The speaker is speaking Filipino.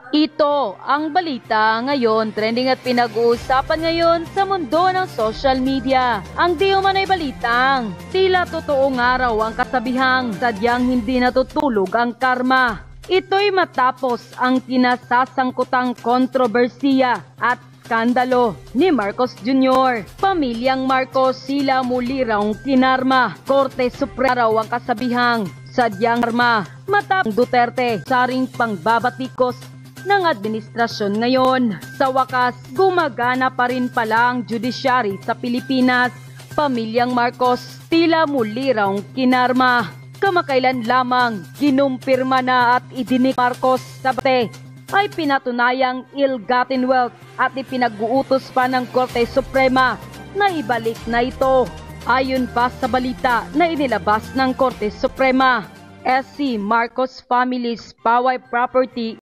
Ito ang balita ngayon, trending at pinag-uusapan ngayon sa mundo ng social media. Ang di umano'y balitang tila totoong araw ang kasabihang sadyang hindi natutulog ang karma. Ito'y matapos ang kinasasangkutang kontrobersiya at skandalo ni Marcos Jr. Pamilyang Marcos sila muli raw kinarma. Korte Suprema raw ang kasabihang sadyang karma matapos Duterte saring pangbabatikos ng administrasyon ngayon. Sa wakas, gumagana pa rin pala ang judiciary sa Pilipinas. Pamilyang Marcos tila muli raw kinarma. Kamakailan lamang kinumpirma na at idinik Marcos sa bate ay pinatunayang ill-gotten wealth at ipinag-uutos pa ng Korte Suprema na ibalik na ito. Ayon pa sa balita na inilabas ng Korte Suprema, SC Marcos Family's Poway Property